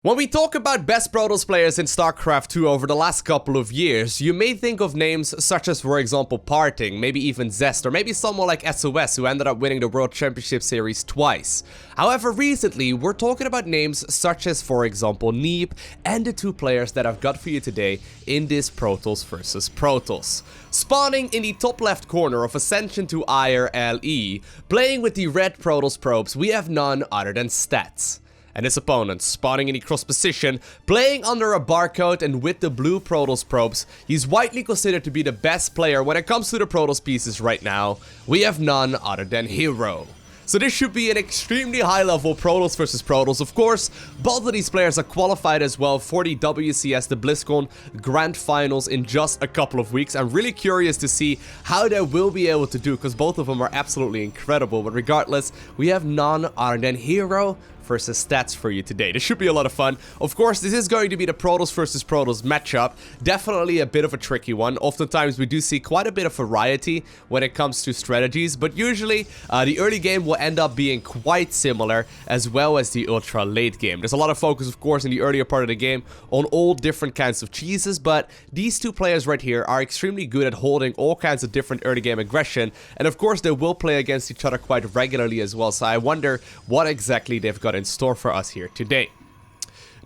When we talk about best Protoss players in StarCraft 2 over the last couple of years, you may think of names such as, for example, Parting, maybe even Zest, or maybe someone like SOS who ended up winning the World Championship Series twice. However, recently, we're talking about names such as, for example, Neep, and the two players that I've got for you today in this Protoss versus Protoss. Spawning in the top left corner of Ascension to Ire LE, playing with the red Protoss probes, we have none other than Stats. And his opponent, spawning in the cross position, playing under a barcode and with the blue Protoss probes, he's widely considered to be the best player when it comes to the Protoss pieces right now. We have none other than Hero. So this should be an extremely high level Protoss versus Protoss. Of course, both of these players are qualified as well for the WCS, the BlizzCon Grand Finals in just a couple of weeks. I'm really curious to see how they will be able to do, because both of them are absolutely incredible. But regardless, we have none other than Hero versus Stats for you today. This should be a lot of fun. Of course, this is going to be the Protoss versus Protoss matchup. Definitely a bit of a tricky one. Oftentimes, we do see quite a bit of variety when it comes to strategies, but usually the early game will end up being quite similar, as well as the ultra late game. There's a lot of focus, of course, in the earlier part of the game on all different kinds of cheeses, but these two players right here are extremely good at holding all kinds of different early game aggression, and of course, they will play against each other quite regularly as well, so I wonder what exactly they've got in store for us here today.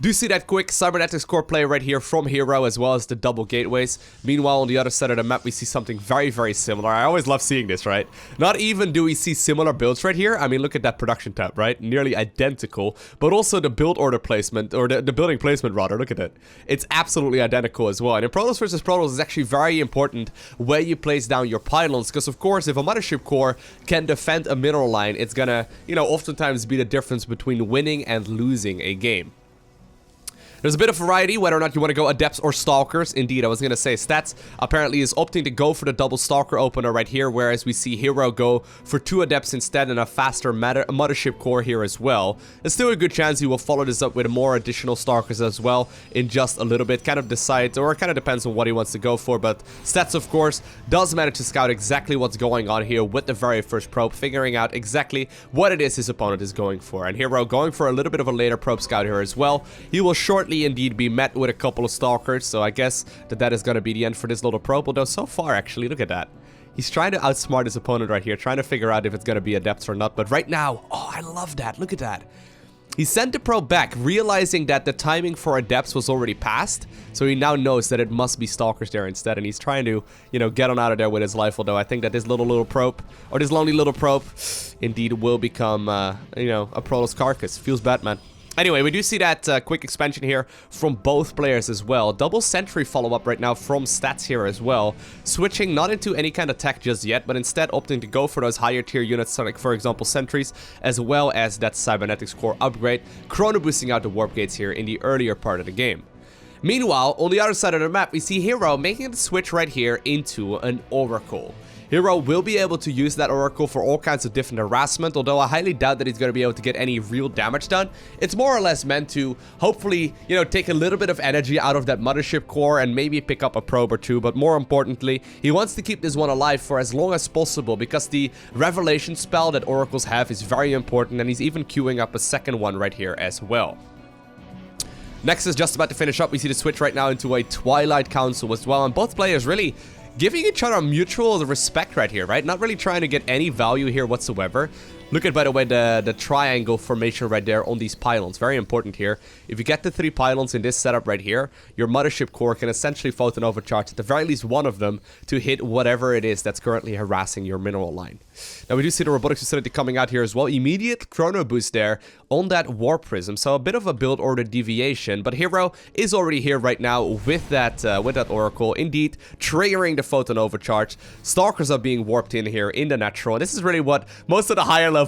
Do see that quick cybernetics core play right here from Hero, as well as the double gateways. Meanwhile, on the other side of the map, we see something very, very similar. I always love seeing this, right? Not even do we see similar builds right here. I mean, look at that production tab, right? Nearly identical, but also the build order placement, or the building placement rather. Look at it. It's absolutely identical as well. And in Protoss versus Protoss, it's actually very important where you place down your pylons, because of course, if a mothership core can defend a mineral line, it's gonna, oftentimes be the difference between winning and losing a game. There's a bit of variety, whether or not you want to go Adepts or Stalkers. Indeed, I was going to say, Stats apparently is opting to go for the double Stalker opener right here, whereas we see Hero go for 2 Adepts instead and a faster Mothership core here as well. There's still a good chance he will follow this up with more additional Stalkers as well in just a little bit. Kind of decides, or it kind of depends on what he wants to go for, but Stats, of course, does manage to scout exactly what's going on here with the very first probe, figuring out exactly what it is his opponent is going for. And Hero going for a little bit of a later probe scout here as well. He will shortly indeed be met with a couple of Stalkers, so I guess that is going to be the end for this little probe, although so far, actually, look at that. He's trying to outsmart his opponent right here, trying to figure out if it's going to be Adepts or not, but right now, oh, I love that, look at that. He sent the probe back, realizing that the timing for Adepts was already passed, so he now knows that it must be Stalkers there instead, and he's trying to, get on out of there with his life, although I think that this little probe, or this lonely little probe, indeed will become, a Protoss carcass. Feels bad, man. Anyway, we do see that quick expansion here from both players as well. Double sentry follow-up right now from Stats here as well. Switching not into any kind of tech just yet, but instead opting to go for those higher tier units, like for example sentries, as well as that cybernetics core upgrade. Chrono boosting out the warp gates here in the earlier part of the game. Meanwhile, on the other side of the map, we see Hero making the switch right here into an Oracle. Hero will be able to use that Oracle for all kinds of different harassment, although I highly doubt that he's going to be able to get any real damage done. It's more or less meant to, hopefully, take a little bit of energy out of that Mothership core and maybe pick up a probe or two, but more importantly, he wants to keep this one alive for as long as possible, because the Revelation spell that Oracles have is very important, and he's even queuing up a second one right here as well. Next is just about to finish up. We see the switch right now into a Twilight Council as well, and both players really giving each other mutual respect right here, right? Not really trying to get any value here whatsoever. Look at, by the way, the triangle formation right there on these pylons. Very important here. If you get the 3 pylons in this setup right here, your Mothership core can essentially photon overcharge at the very least one of them to hit whatever it is that's currently harassing your mineral line. Now, we do see the robotics facility coming out here as well. Immediate chrono boost there on that warp prism. So a bit of a build order deviation, but Hero is already here right now with that Oracle. Indeed, triggering the photon overcharge. Stalkers are being warped in here in the natural. And this is really what most of the higher level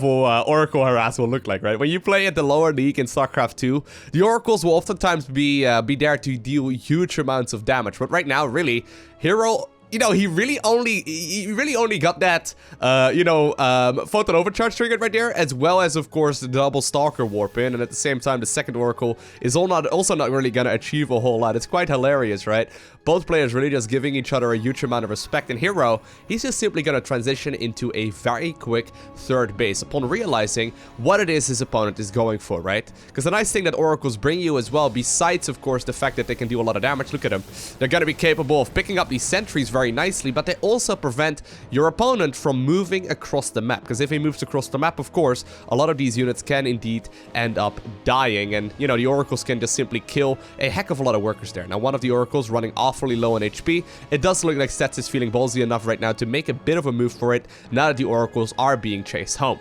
Oracle harass will look like, right? When you play at the lower league in StarCraft 2, the Oracles will oftentimes be there to deal huge amounts of damage. But right now, really, Hero you know, he really only got that, photon overcharge triggered right there, as well as, of course, the double Stalker warp in, and at the same time, the second Oracle is also not really gonna achieve a whole lot. It's quite hilarious, right? Both players really just giving each other a huge amount of respect, and Hero, he's just simply gonna transition into a very quick third base upon realizing what it is his opponent is going for, right? Because the nice thing that Oracles bring you as well, besides, of course, the fact that they can do a lot of damage, look at them. They're gonna be capable of picking up these sentries very nicely, but they also prevent your opponent from moving across the map, because if he moves across the map, of course, a lot of these units can indeed end up dying, and you know, the Oracles can just simply kill a heck of a lot of workers there. Now, one of the Oracles running awfully low on HP. It does look like Stats is feeling ballsy enough right now to make a bit of a move for it, now that the Oracles are being chased home.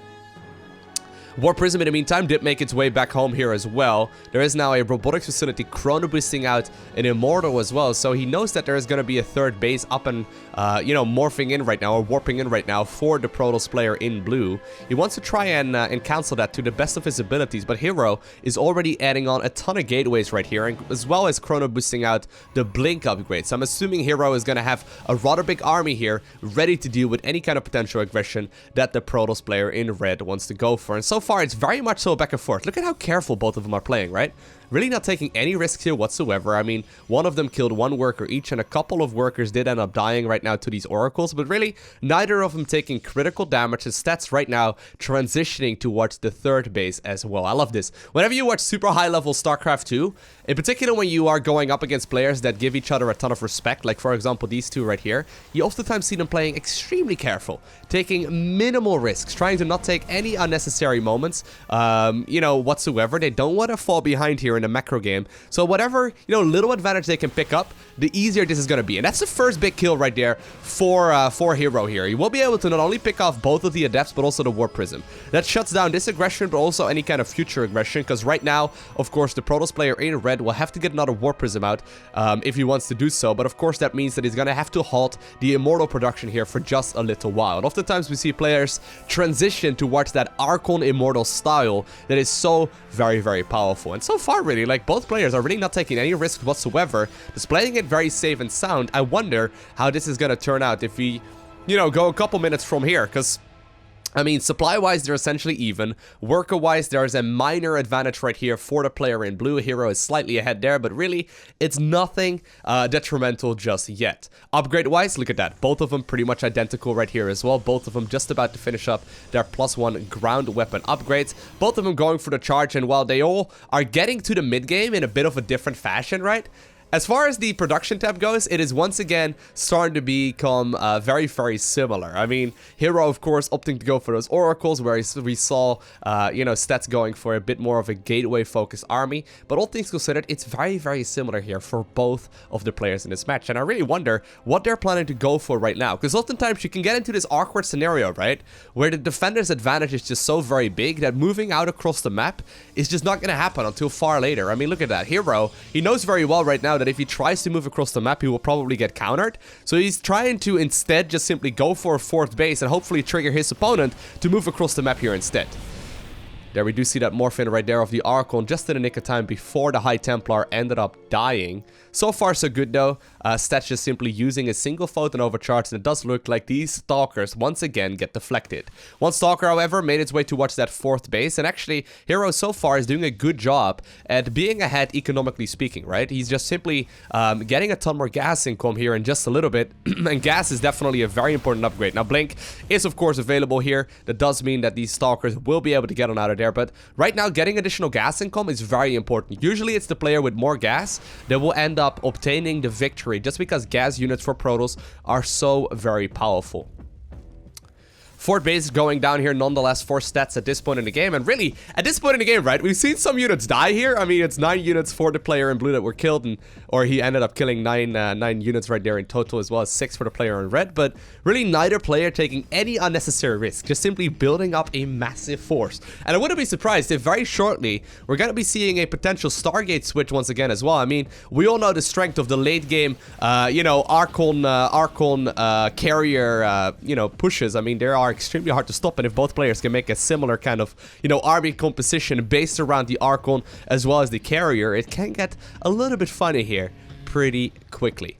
War Prism, in the meantime, did make its way back home here as well. There is now a robotics facility chrono boosting out an Immortal as well, so he knows that there is going to be a third base up and, morphing in right now, or warping in right now for the Protoss player in blue. He wants to try and cancel that to the best of his abilities, but Hero is already adding on a ton of gateways right here, and as well as chrono boosting out the Blink upgrade. So I'm assuming Hero is going to have a rather big army here, ready to deal with any kind of potential aggression that the Protoss player in red wants to go for. And so far, it's very much so back and forth. Look at how careful both of them are playing, right? Really not taking any risks here whatsoever. I mean, one of them killed one worker each, and a couple of workers did end up dying right now to these Oracles, but really, neither of them taking critical damage. His Stats right now transitioning towards the third base as well. I love this. Whenever you watch super high-level StarCraft 2, in particular when you are going up against players that give each other a ton of respect, like for example these two right here, you oftentimes see them playing extremely careful, taking minimal risks, trying to not take any unnecessary moments, whatsoever. They don't want to fall behind here in a macro game. So whatever, little advantage they can pick up, the easier this is going to be. And that's the first big kill right there for Hero here. He will be able to not only pick off both of the Adepts, but also the Warp Prism. That shuts down this aggression, but also any kind of future aggression, because right now, of course, the Protoss player in red will have to get another Warp Prism out if he wants to do so. But of course, that means that he's going to have to halt the Immortal production here for just a little while. And oftentimes, we see players transition towards that Archon Immortal style that is so very, very powerful. And so far, really, like, both players are really not taking any risks whatsoever, just playing it very safe and sound. I wonder how this is going to turn out if we, go a couple minutes from here, because I mean, supply-wise, they're essentially even. Worker-wise, there's a minor advantage right here for the player in blue. Hero is slightly ahead there, but really, it's nothing detrimental just yet. Upgrade-wise, look at that. Both of them pretty much identical right here as well. Both of them just about to finish up their +1 ground weapon upgrades. Both of them going for the charge, and while they all are getting to the mid-game in a bit of a different fashion, right? As far as the production tab goes, it is once again starting to become very, very similar. I mean, Hero, of course, opting to go for those Oracles, where we saw, Stats going for a bit more of a gateway-focused army. But all things considered, it's very, very similar here for both of the players in this match. And I really wonder what they're planning to go for right now. Because oftentimes you can get into this awkward scenario, right? Where the defender's advantage is just so very big that moving out across the map is just not going to happen until far later. I mean, look at that. Hero, he knows very well right now that if he tries to move across the map, he will probably get countered. So he's trying to instead just simply go for a fourth base and hopefully trigger his opponent to move across the map here instead. There we do see that morphin right there of the Archon just in the nick of time before the High Templar ended up dying. So far so good though. Stats just simply using a single photon overcharge, and it does look like these Stalkers once again get deflected. One Stalker, however, made its way towards that fourth base, and actually Hero so far is doing a good job at being ahead economically speaking, right? He's just simply getting a ton more gas income here in just a little bit, and gas is definitely a very important upgrade. Now Blink is of course available here. That does mean that these Stalkers will be able to get on out of there, but right now getting additional gas income is very important. Usually it's the player with more gas that will end up obtaining the victory, just because gas units for Protoss are so very powerful. Fourth base going down here nonetheless for Stats at this point in the game, and really at this point in the game, right, we've seen some units die here. I mean, it's 9 units for the player in blue that were killed, or he ended up killing 9 units right there in total, as well as 6 for the player in red, but really neither player taking any unnecessary risk, just simply building up a massive force. And I wouldn't be surprised if very shortly we're going to be seeing a potential Stargate switch once again as well. I mean, we all know the strength of the late game, Archon carrier, pushes. I mean, there are extremely hard to stop, and if both players can make a similar kind of, army composition based around the Archon as well as the carrier, it can get a little bit funny here pretty quickly.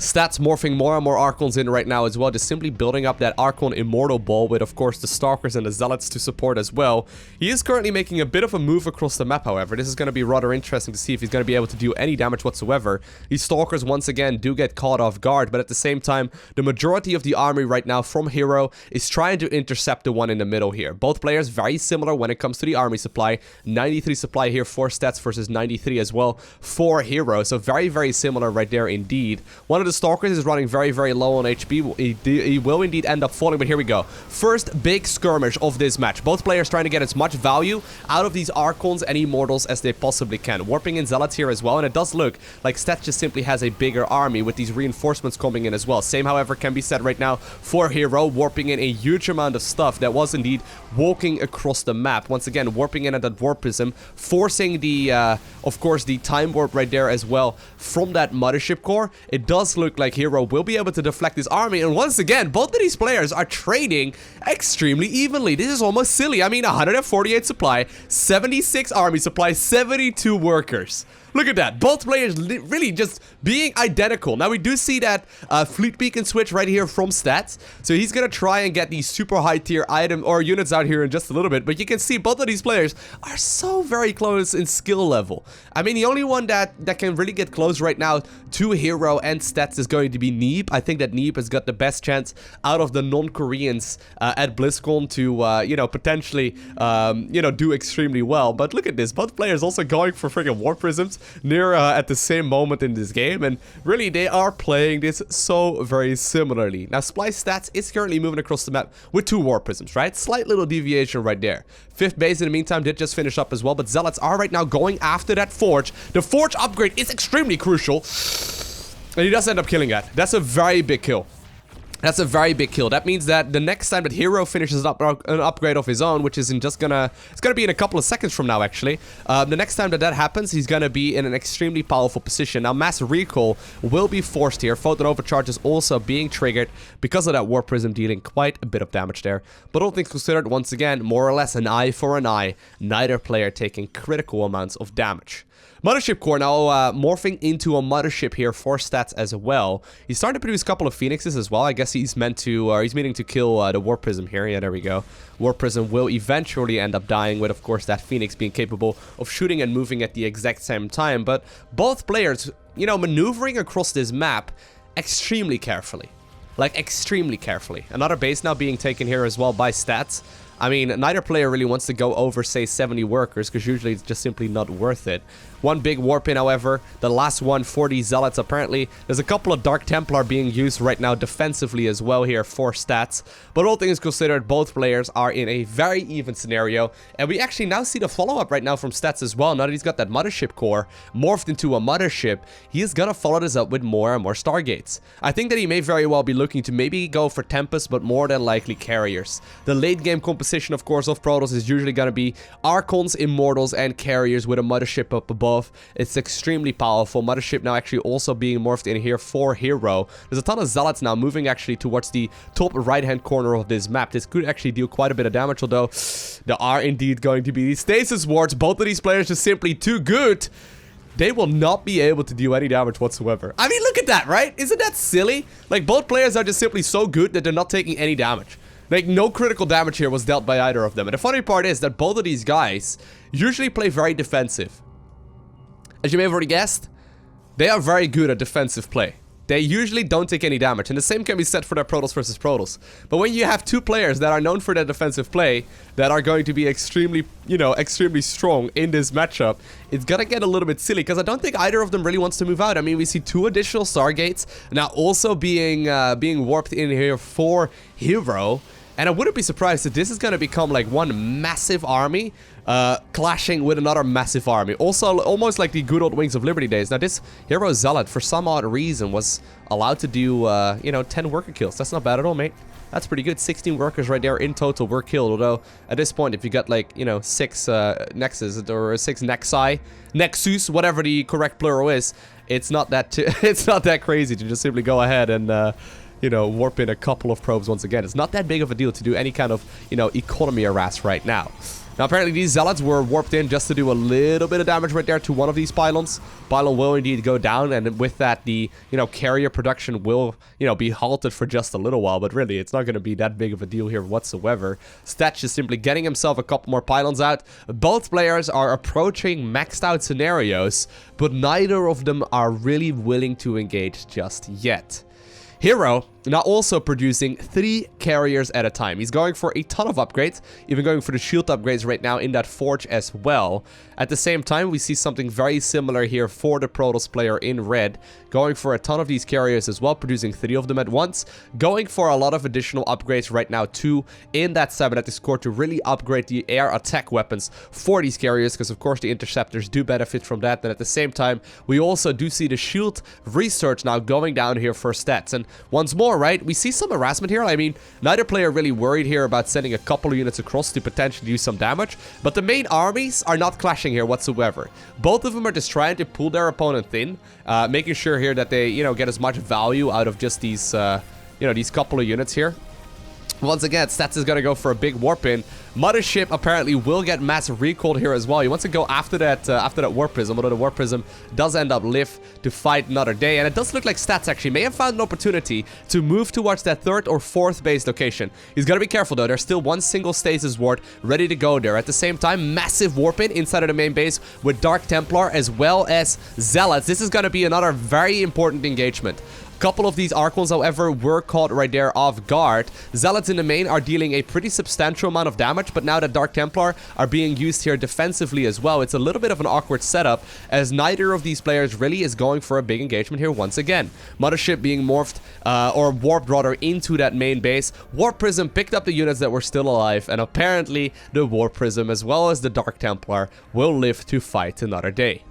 Stats morphing more and more Archons in right now as well, just simply building up that Archon Immortal Ball with, of course, the Stalkers and the Zealots to support as well. He is currently making a bit of a move across the map, however. This is going to be rather interesting to see if he's going to be able to do any damage whatsoever. These Stalkers, once again, do get caught off guard, but at the same time, the majority of the army right now from Hero is trying to intercept the one in the middle here. Both players very similar when it comes to the army supply. 93 supply here for Stats versus 93 as well for Hero. So very, very similar right there indeed. One of the Stalkers is running very, very low on HP. He will indeed end up falling, but here we go. First big skirmish of this match. Both players trying to get as much value out of these Archons and Immortals as they possibly can. Warping in Zealots here as well, and it does look like Stats just simply has a bigger army with these reinforcements coming in as well. Same, however, can be said right now for Hero, warping in a huge amount of stuff that was indeed walking across the map. Once again, warping in at that Warp Prism, forcing the, of course, the Time Warp right there as well from that Mothership Core. It does look like Hero will be able to deflect this army, and once again, both of these players are trading extremely evenly. This is almost silly. I mean, 148 supply, 76 army supply, 72 workers. Look at that. Both players really just being identical. Now, we do see that Fleet Beacon switch right here from Stats. So he's going to try and get these super high tier item or units out here in just a little bit. But you can see both of these players are so very close in skill level. I mean, the only one that can really get close right now to Hero and Stats is going to be Neeb. I think that Neeb has got the best chance out of the non-Koreans at BlizzCon to, you know, potentially, you know, do extremely well. But look at this. Both players also going for freaking Warp Prisms near at the same moment in this game, and really they are playing this so very similarly. Now, Splice Stats is currently moving across the map with 2 Warp Prisms, right? Slight little deviation right there. 5th base in the meantime did just finish up as well, but Zealots are right now going after that Forge. The Forge upgrade is extremely crucial, and he does end up killing that. That's a very big kill. That's a very big kill. That means that the next time that Hero finishes up an upgrade of his own, which is it's gonna be in a couple of seconds from now, actually. The next time that happens, he's gonna be in an extremely powerful position. Now, Mass Recall will be forced here. Photon Overcharge is also being triggered because of that Warp Prism, dealing quite a bit of damage there. But all things considered, once again, more or less an eye for an eye. Neither player taking critical amounts of damage. Mothership Core now morphing into a Mothership here for Stats as well. He's starting to produce a couple of Phoenixes as well. I guess he's meant to, he's meaning to kill the Warp Prism here. Yeah, there we go. Warp Prism will eventually end up dying with, of course, that Phoenix being capable of shooting and moving at the exact same time. But both players, you know, maneuvering across this map extremely carefully. Like, extremely carefully. Another base now being taken here as well by Stats. I mean, neither player really wants to go over, say, 70 workers, because usually it's just simply not worth it. One big warp in, however, the last one for these Zealots, apparently. There's a couple of Dark Templar being used right now defensively as well here for Stats. But all things considered, both players are in a very even scenario. And we actually now see the follow-up right now from Stats as well. Now that he's got that Mothership Core morphed into a Mothership, he is gonna follow this up with more and more Stargates. I think that he may very well be looking to maybe go for Tempest, but more than likely Carriers. The late game composition, of course, of Protoss is usually gonna be Archons, Immortals, and Carriers with a Mothership up above. It's extremely powerful. Mothership now actually also being morphed in here for Hero. There's a ton of Zealots now moving actually towards the top right-hand corner of this map. This could actually deal quite a bit of damage, although there are indeed going to be these Stasis Wards. Both of these players are simply too good. They will not be able to do any damage whatsoever. I mean, look at that, right? Isn't that silly? Like, both players are just simply so good that they're not taking any damage. Like, no critical damage here was dealt by either of them. And the funny part is that both of these guys usually play very defensive. As you may have already guessed, they are very good at defensive play. They usually don't take any damage, and the same can be said for their Protoss versus Protoss. But when you have 2 players that are known for their defensive play, that are going to be extremely, you know, extremely strong in this matchup, it's gonna get a little bit silly, because I don't think either of them really wants to move out. I mean, we see 2 additional Stargates now also being warped in here for Hero. And I wouldn't be surprised if this is going to become like one massive army clashing with another massive army. Also, almost like the good old Wings of Liberty days. Now, this Hero Zealot, for some odd reason, was allowed to do, you know, 10 worker kills. That's not bad at all, mate. That's pretty good. 16 workers right there in total were killed. Although, at this point, if you got, like, you know, 6 Nexus or 6 Nexus, whatever the correct plural is, it's not that, it's not that crazy to just simply go ahead and... you know, warp in a couple of probes once again. It's not that big of a deal to do any kind of, you know, economy harass right now. Now, apparently, these Zealots were warped in just to do a little bit of damage right there to one of these pylons. Pylon will indeed go down, and with that, the, carrier production will, be halted for just a little while. But really, it's not going to be that big of a deal here whatsoever. Stats is simply getting himself a couple more pylons out. Both players are approaching maxed out scenarios, but neither of them are really willing to engage just yet. Hero now also producing 3 carriers at a time. He's going for a ton of upgrades, even going for the shield upgrades right now in that forge as well. At the same time, we see something very similar here for the Protoss player in red, going for a ton of these carriers as well, producing 3 of them at once, going for a lot of additional upgrades right now too in that cybernetics core to really upgrade the air attack weapons for these carriers, because of course the interceptors do benefit from that. And at the same time, we also do see the shield research now going down here for stats. And once more, right, we see some harassment here. I mean, neither player really worried here about sending a couple of units across to potentially do some damage, but the main armies are not clashing here whatsoever. Both of them are just trying to pull their opponent thin, making sure here that they, get as much value out of just these, these couple of units here. Once again, Stats is going to go for a big warp in. Mothership apparently will get mass recalled here as well. He wants to go after that Warp Prism, although the Warp Prism does end up live to fight another day. And it does look like Stats actually may have found an opportunity to move towards that 3rd or 4th base location. He's got to be careful though. There's still one single stasis ward ready to go there. At the same time, massive warp in inside of the main base with Dark Templar as well as Zealots. This is going to be another very important engagement. Couple of these Archons, however, were caught right there off guard. Zealots in the main are dealing a pretty substantial amount of damage, but now that Dark Templar are being used here defensively as well, it's a little bit of an awkward setup, as neither of these players really is going for a big engagement here once again. Mothership being morphed, or warped rather, into that main base. Warp Prism picked up the units that were still alive, and apparently the Warp Prism as well as the Dark Templar will live to fight another day.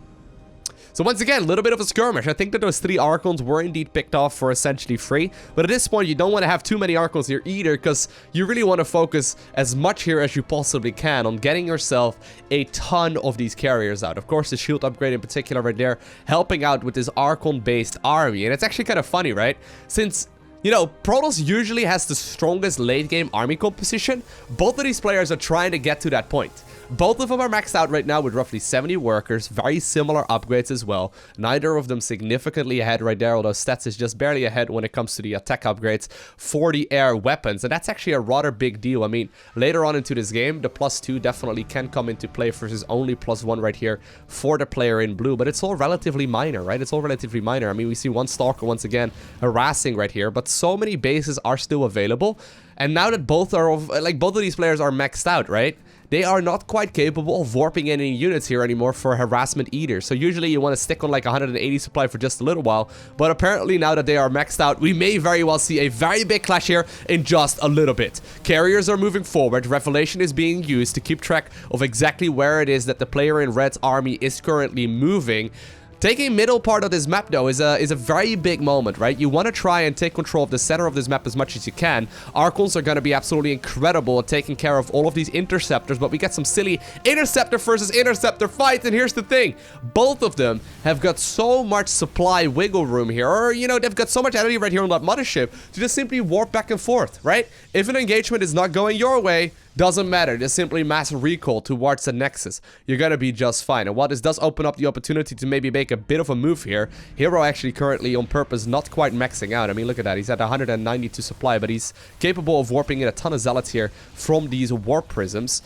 So once again, a little bit of a skirmish. I think that those 3 Archons were indeed picked off for essentially free. But at this point, you don't want to have too many Archons here either, because you really want to focus as much here as you possibly can on getting yourself a ton of these carriers out. Of course, the shield upgrade in particular right there, helping out with this Archon-based army. And it's actually kind of funny, right? Since Protoss usually has the strongest late-game army composition, both of these players are trying to get to that point. Both of them are maxed out right now with roughly 70 workers, very similar upgrades as well. Neither of them significantly ahead right there, although Stats is just barely ahead when it comes to the attack upgrades for the air weapons. And that's actually a rather big deal. I mean, later on into this game, the +2 definitely can come into play versus only +1 right here for the player in blue. But it's all relatively minor, right? It's all relatively minor. I mean, we see one Stalker once again harassing right here, but so many bases are still available. And now that both of these players are maxed out, right? They are not quite capable of warping any units here anymore for harassment either. So usually you want to stick on like 180 supply for just a little while. But apparently now that they are maxed out, we may very well see a very big clash here in just a little bit. Carriers are moving forward. Revelation is being used to keep track of exactly where it is that the player in red's army is currently moving. Taking middle part of this map, though, is a very big moment, right? You want to try and take control of the center of this map as much as you can. Archons are going to be absolutely incredible at taking care of all of these interceptors, but we get some silly interceptor versus interceptor fights, and here's the thing. Both of them have got so much supply wiggle room here, or, they've got so much energy right here on that mothership to just simply warp back and forth, right? If an engagement is not going your way, doesn't matter, just simply mass recall towards the Nexus. You're gonna be just fine. And while this does open up the opportunity to maybe make a bit of a move here, Hero actually currently on purpose not quite maxing out. I mean, look at that. He's at 192 supply, but he's capable of warping in a ton of Zealots here from these Warp Prisms.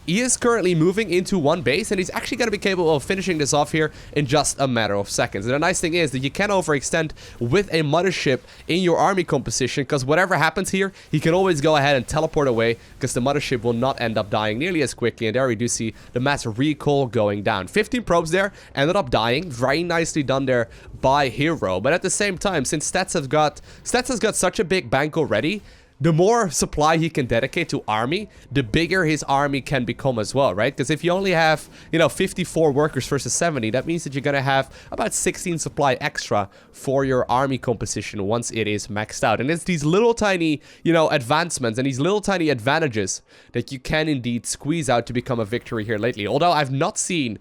He is currently moving into one base, and he's actually gonna be capable of finishing this off here in just a matter of seconds. And the nice thing is that you can overextend with a mothership in your army composition, because whatever happens here, he can always go ahead and teleport away, because the mothership will not end up dying nearly as quickly. And there we do see the mass recall going down. 15 probes there ended up dying. Very nicely done there by Hero. But at the same time, since Stats has got such a big bank already, the more supply he can dedicate to army, the bigger his army can become as well, right? Because if you only have, 54 workers versus 70, that means that you're going to have about 16 supply extra for your army composition once it is maxed out. And it's these little tiny, advancements and these little tiny advantages that you can indeed squeeze out to become a victory here lately. Although I've not seen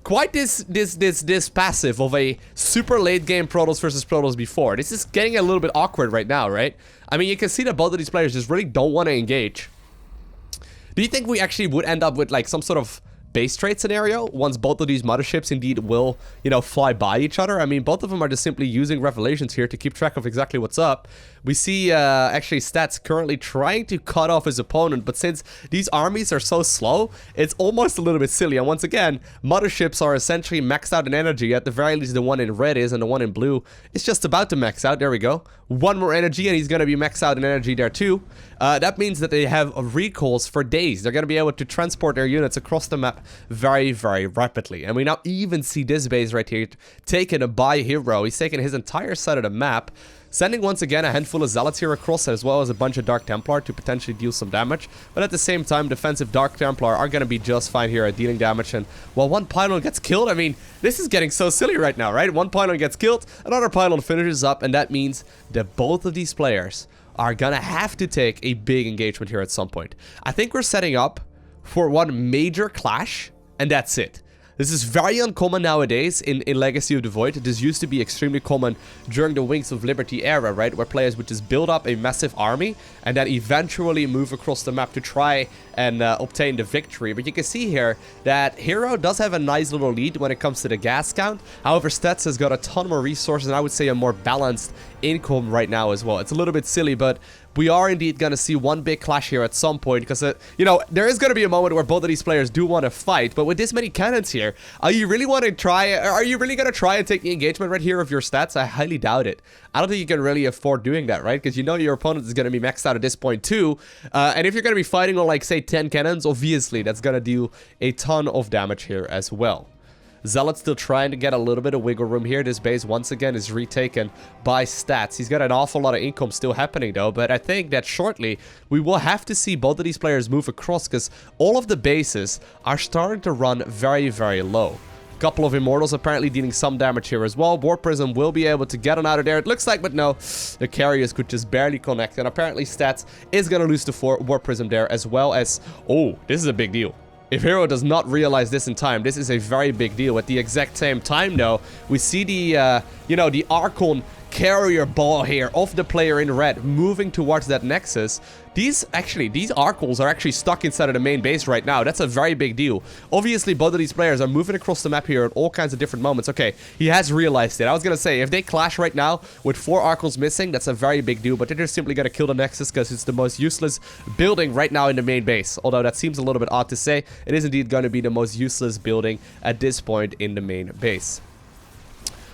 quite this passive of a super late game Protoss versus Protoss before. This is getting a little bit awkward right now, right? I mean, you can see that both of these players just really don't want to engage. Do you think we actually would end up with like some sort of base trade scenario once both of these motherships indeed will, you know, fly by each other? I mean, both of them are just simply using revelations here to keep track of exactly what's up. We see actually Stats currently trying to cut off his opponent, but since these armies are so slow, it's almost a little bit silly. And once again, motherships are essentially maxed out in energy. At the very least, the one in red is, and the one in blue is just about to max out. There we go. One more energy, and he's going to be maxed out in energy there too. That means that they have recalls for days. They're going to be able to transport their units across the map very, very rapidly. And we now even see this base right here taken by Hero. He's taken his entire side of the map, sending once again a handful of Zealots here across, as well as a bunch of Dark Templar to potentially deal some damage. But at the same time, defensive Dark Templar are going to be just fine here at dealing damage. And while one pylon gets killed, I mean, this is getting so silly right now, right? One pylon gets killed, another pylon finishes up, and that means that both of these players are going to have to take a big engagement here at some point. I think we're setting up for one major clash, and that's it. This is very uncommon nowadays in Legacy of the Void. This used to be extremely common during the Wings of Liberty era, right? Where players would just build up a massive army and then eventually move across the map to try and obtain the victory. But you can see here that Hero does have a nice little lead when it comes to the gas count. However, Stats has got a ton more resources, and I would say a more balanced income right now as well. It's a little bit silly, but we are indeed going to see one big clash here at some point, because, you know, there is going to be a moment where both of these players do want to fight. But with this many cannons here, are you really going to try and take the engagement right here of your Stats? I highly doubt it. I don't think you can really afford doing that, right? Because you know your opponent is going to be maxed out at this point too. And if you're going to be fighting on, like, say, 10 cannons, obviously that's going to do a ton of damage here as well. Zealot's still trying to get a little bit of wiggle room here. This base, once again, is retaken by Stats. He's got an awful lot of income still happening, though. But I think that shortly, we will have to see both of these players move across, because all of the bases are starting to run very, very low. Couple of Immortals apparently dealing some damage here as well. War Prism will be able to get on out of there, it looks like, but no. The carriers could just barely connect. And apparently, Stats is going to lose the War Prism there, as well as... Oh, this is a big deal. If Hero does not realize this in time, this is a very big deal. At the exact same time, though, we see the, you know, the Archon carrier ball here of the player in red moving towards that Nexus. These Archons are actually stuck inside of the main base right now. That's a very big deal. Obviously, both of these players are moving across the map here at all kinds of different moments. Okay, he has realized it. I was going to say, if they clash right now with 4 Archons missing, that's a very big deal. But they're just simply going to kill the Nexus because it's the most useless building right now in the main base. Although that seems a little bit odd to say, it is indeed going to be the most useless building at this point in the main base.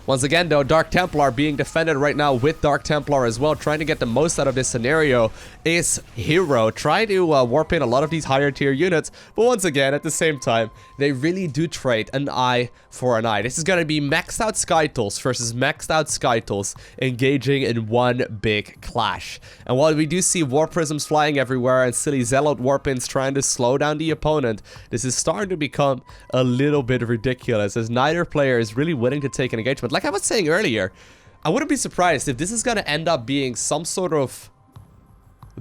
Once again, though, Dark Templar being defended right now with Dark Templar as well, trying to get the most out of this scenario is Hero, trying to warp in a lot of these higher tier units, but once again, at the same time, they really do trade an eye for an eye. This is going to be maxed out Skytools versus maxed out Skytools engaging in one big clash. And while we do see War Prisms flying everywhere and silly Zealot Warpins trying to slow down the opponent, this is starting to become a little bit ridiculous, as neither player is really willing to take an engagement. Like I was saying earlier, I wouldn't be surprised if this is going to end up being some sort of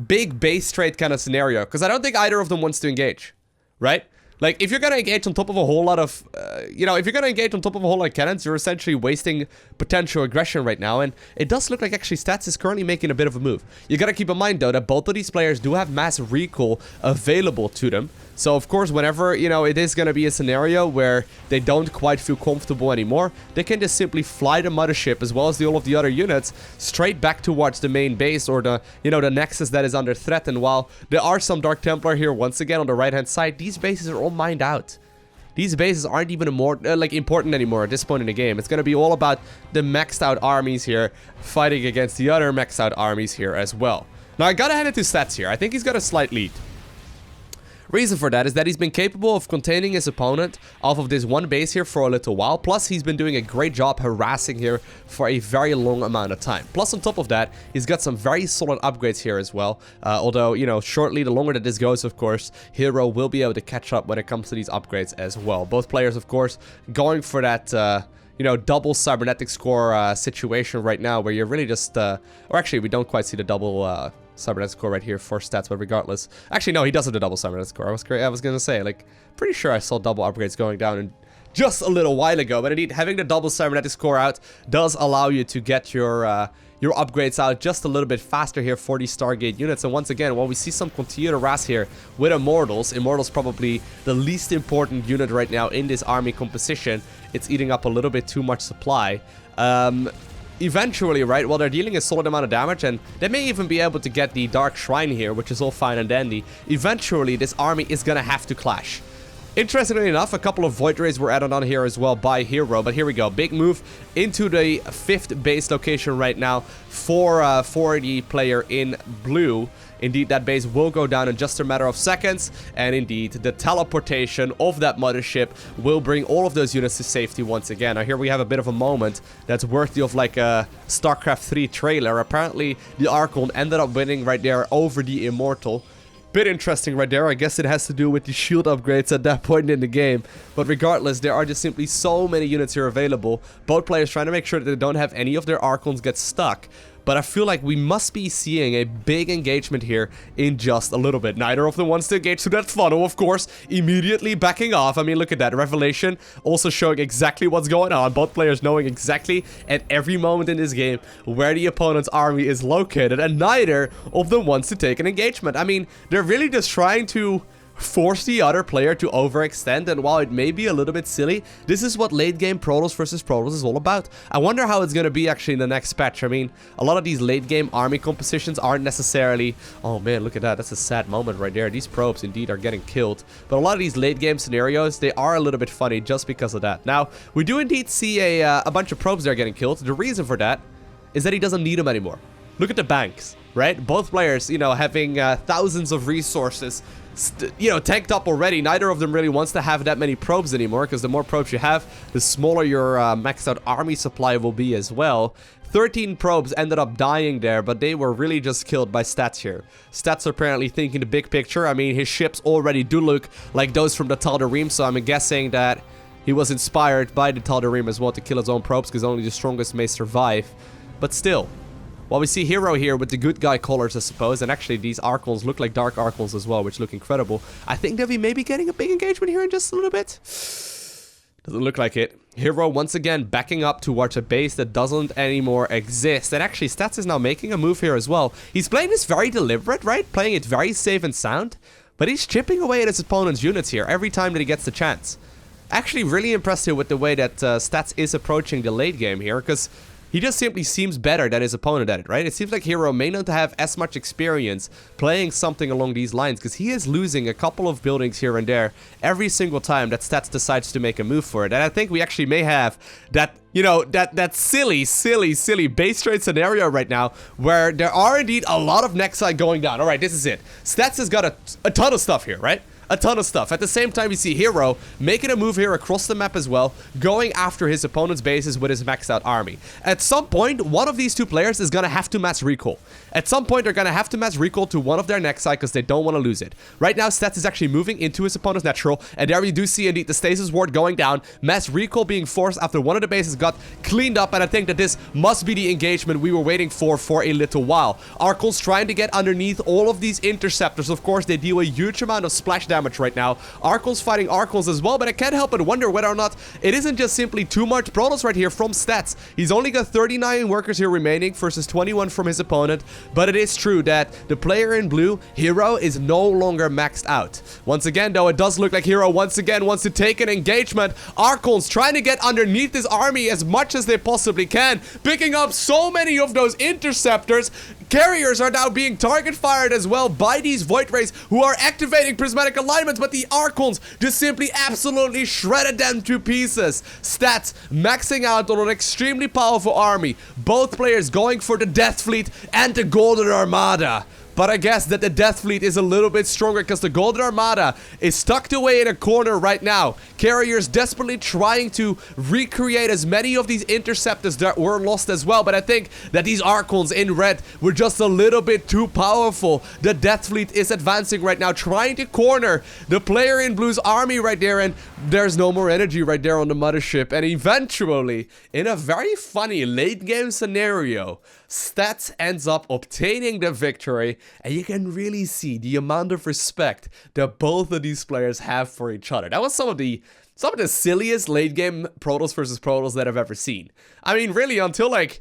big base trade kind of scenario, because I don't think either of them wants to engage, right? Like, if you're going to engage on top of a whole lot of, if you're going to engage on top of a whole lot of cannons, you're essentially wasting potential aggression right now. And it does look like actually Stats is currently making a bit of a move. You got to keep in mind, though, that both of these players do have mass recall available to them. So, of course, whenever, it is going to be a scenario where they don't quite feel comfortable anymore, they can just simply fly the mothership as well as all of the other units straight back towards the main base or the, the Nexus that is under threat. And while there are some Dark Templar here, once again, on the right-hand side, these bases are all mined out. These bases aren't even important anymore at this point in the game. It's going to be all about the maxed out armies here fighting against the other maxed out armies here as well. Now, I got to hand it to Stats here. I think he's got a slight lead. Reason for that is that he's been capable of containing his opponent off of this one base here for a little while. Plus, he's been doing a great job harassing here for a very long amount of time. Plus, on top of that, he's got some very solid upgrades here as well. Although, shortly, the longer that this goes, of course, Hero will be able to catch up when it comes to these upgrades as well. Both players, of course, going for that... double cybernetic score situation right now, where you're really just, or actually, we don't quite see the double cybernetic score right here for Stats, but regardless, actually, no, he does have the double cybernetic score. I was gonna say, like, pretty sure I saw double upgrades going down in just a little while ago. But indeed, having the double cybernetics core out does allow you to get your upgrades out just a little bit faster here for these Stargate units. And once again, while we see some continued harass here with Immortals, Immortals probably the least important unit right now in this army composition. It's eating up a little bit too much supply. Eventually, right, well, they're dealing a solid amount of damage, and they may even be able to get the Dark Shrine here, which is all fine and dandy. Eventually, this army is gonna have to clash. Interestingly enough, a couple of Void Rays were added on here as well by Hero, but here we go. Big move into the 5th base location right now for the player in blue. Indeed, that base will go down in just a matter of seconds, and indeed, the teleportation of that mothership will bring all of those units to safety once again. Now, here we have a bit of a moment that's worthy of like a StarCraft 3 trailer. Apparently, the Archon ended up winning right there over the Immortal. Bit interesting right there. I guess it has to do with the shield upgrades at that point in the game. But regardless, there are just simply so many units here available. Both players trying to make sure that they don't have any of their Archons get stuck. But I feel like we must be seeing a big engagement here in just a little bit. Neither of them wants to engage through that funnel, of course. Immediately backing off. I mean, look at that. Revelation also showing exactly what's going on. Both players knowing exactly at every moment in this game where the opponent's army is located. And neither of them wants to take an engagement. I mean, they're really just trying to force the other player to overextend, and while it may be a little bit silly, this is what late game Protoss versus Protoss is all about. I wonder how it's going to be actually in the next patch. I mean, a lot of these late game army compositions aren't necessarily... Oh man, look at that. That's a sad moment right there. These probes indeed are getting killed. But a lot of these late game scenarios, they are a little bit funny just because of that. Now, we do indeed see a bunch of probes that are getting killed. The reason for that is that he doesn't need them anymore. Look at the banks, right? Both players, you know, having thousands of resources, tanked up already. Neither of them really wants to have that many probes anymore, because the more probes you have, the smaller your maxed out army supply will be as well. 13 probes ended up dying there, but they were really just killed by Stats here. Stats are apparently thinking the big picture. I mean, his ships already do look like those from the Tal'Darim, so I'm guessing that he was inspired by the Tal'Darim as well to kill his own probes, because only the strongest may survive. But still, well, we see Hero here with the good guy colors, I suppose, and actually these Archons look like Dark Archons as well, which look incredible. I think that we may be getting a big engagement here in just a little bit. Doesn't look like it. Hero once again backing up towards a base that doesn't anymore exist. And actually, Stats is now making a move here as well. He's playing this very deliberate, right? Playing it very safe and sound. But he's chipping away at his opponent's units here every time that he gets the chance. Actually, really impressed here with the way that Stats is approaching the late game here, because he just simply seems better than his opponent at it, right? It seems like Hero may not have as much experience playing something along these lines, because he is losing a couple of buildings here and there every single time that Stats decides to make a move for it. And I think we actually may have that, that silly base trade scenario right now, where there are indeed a lot of Nexi going down. All right, this is it. Stats has got a ton of stuff here, right? A ton of stuff. At the same time, we see Hero making a move here across the map as well, going after his opponent's bases with his maxed out army. At some point, one of these two players is going to have to mass recall. At some point, they're going to have to mass recall to one of their Nexi because they don't want to lose it. Right now, Stats is actually moving into his opponent's natural, and there we do see indeed the stasis ward going down, mass recall being forced after one of the bases got cleaned up, and I think that this must be the engagement we were waiting for a little while. Archons trying to get underneath all of these interceptors. Of course, they deal a huge amount of splash damage right now. Archons fighting Archons as well, but I can't help but wonder whether or not it isn't just simply too much Protoss right here from Stats. He's only got 39 workers here remaining versus 21 from his opponent, but it is true that the player in blue, Hero, is no longer maxed out. Once again, though, it does look like Hero once again wants to take an engagement. Archons trying to get underneath this army as much as they possibly can, picking up so many of those interceptors. Carriers are now being target fired as well by these Void Rays who are activating prismatic alignments, but the Archons just simply absolutely shredded them to pieces. Stats maxing out on an extremely powerful army. Both players going for the Death Fleet and the Golden Armada. But I guess that the Death Fleet is a little bit stronger because the Golden Armada is tucked away in a corner right now. Carriers desperately trying to recreate as many of these interceptors that were lost as well. But I think that these Archons in red were just a little bit too powerful. The Death Fleet is advancing right now, trying to corner the player in blue's army right there. And there's no more energy right there on the mothership. And eventually, in a very funny late game scenario, Stats ends up obtaining the victory, and you can really see the amount of respect that both of these players have for each other. That was some of the some of the silliest late game Protoss versus Protoss that I've ever seen. I mean, really, until like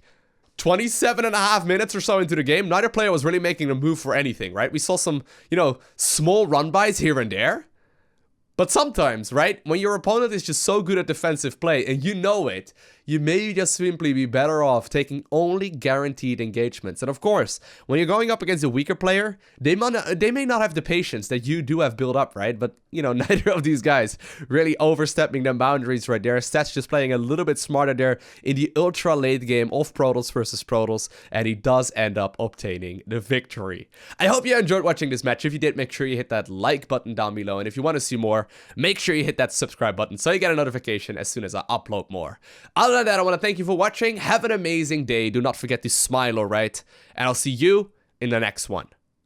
27.5 minutes or so into the game, neither player was really making a move for anything, right? We saw some, you know, small run-bys here and there. But sometimes, right, when your opponent is just so good at defensive play and you know it, you may just simply be better off taking only guaranteed engagements. And of course, when you're going up against a weaker player, they may not have the patience that you do have built up, right? But, you know, neither of these guys really overstepping them boundaries right there. Stats just playing a little bit smarter there in the ultra late game of Protoss versus Protoss, and he does end up obtaining the victory. I hope you enjoyed watching this match. If you did, make sure you hit that like button down below. And if you want to see more, make sure you hit that subscribe button so you get a notification as soon as I upload more. Other than that, I want to thank you for watching. Have an amazing day. Do not forget to smile, alright? And I'll see you in the next one.